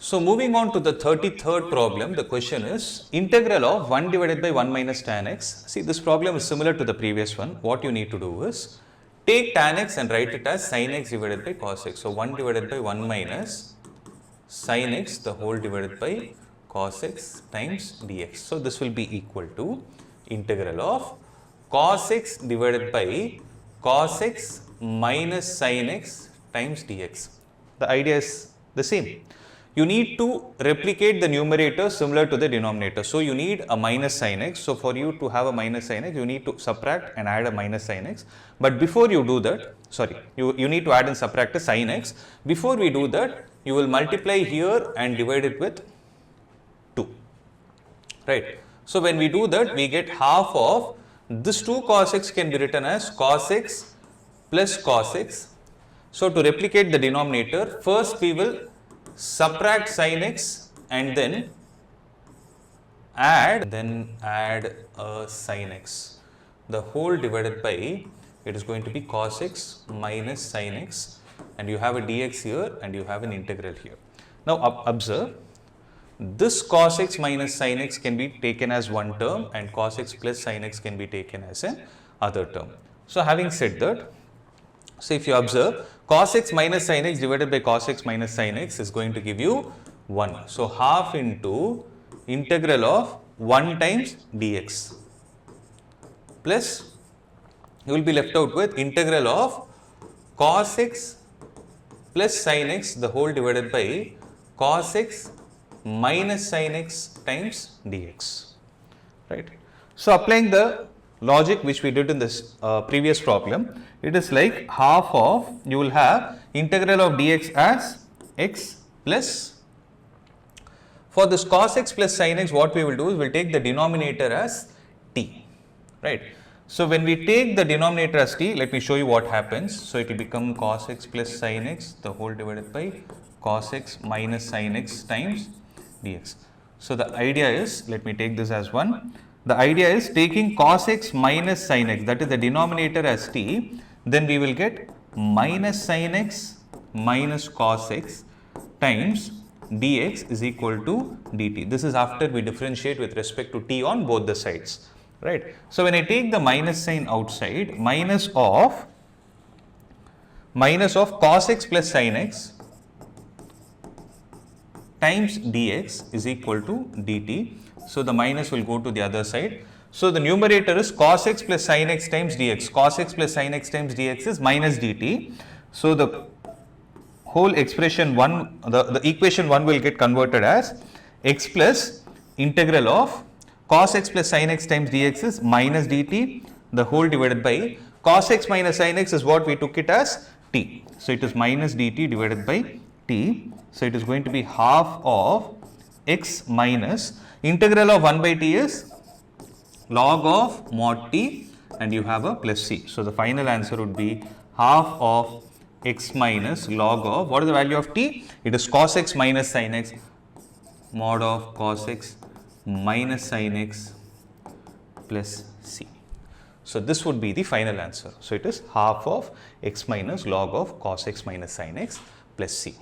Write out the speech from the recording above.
So moving on to the 33rd problem, the question is integral of 1 divided by 1 minus tan x. See, this problem is similar to the previous one. What you need to do is take tan x and write it as sin x divided by cos x. So 1 divided by 1 minus sin x the whole divided by cos x times dx. So this will be equal to integral of cos x divided by cos x minus sin x times dx. The idea is the same. You need to replicate the numerator similar to the denominator. So you need a minus sin x. So for you to have a minus sin x, you need to subtract and add a minus sin x. But before you do that, you need to add and subtract a sin x. Before we do that, you will multiply here and divide it with 2. Right. So when we do that, we get half of this 2 cos x can be written as cos x plus cos x. So to replicate the denominator, first we will subtract sin x and then add a sin x. The whole divided by, it is going to be cos x minus sin x, and you have a dx here and you have an integral here. Now observe, this cos x minus sin x can be taken as one term and cos x plus sin x can be taken as an other term. So having said that, so if you observe, cos x minus sin x divided by cos x minus sin x is going to give you 1. So half into integral of 1 times dx plus you will be left out with integral of cos x plus sin x the whole divided by cos x minus sin x times dx. Right. So applying the logic which we did in this previous problem, it is like half of, you will have integral of dx as x plus, for this cos x plus sin x, what we will do is we will take the denominator as t, right. So when we take the denominator as t, let me show you what happens. So it will become cos x plus sin x the whole divided by cos x minus sin x times dx. So the idea is, let me take this as 1. The idea is taking cos x minus sin x, that is the denominator as t, then we will get minus sin x minus cos x times dx is equal to dt. This is after we differentiate with respect to t on both the sides, right. So when I take the minus sign outside, minus of cos x plus sin x times dx is equal to dt. So the minus will go to the other side. So the numerator is cos x plus sin x times dx. Cos x plus sin x times dx is minus dt. So the whole expression 1, the equation 1 will get converted as x plus integral of cos x plus sin x times dx is minus dt the whole divided by cos x minus sin x is what we took it as t. So it is minus dt divided by t. So it is going to be half of x minus integral of 1 by t is log of mod t and you have a plus c. So the final answer would be half of x minus log of, what is the value of t? It is cos x minus sin x mod of cos x minus sin x plus c. So this would be the final answer. So it is half of x minus log of cos x minus sin x plus c.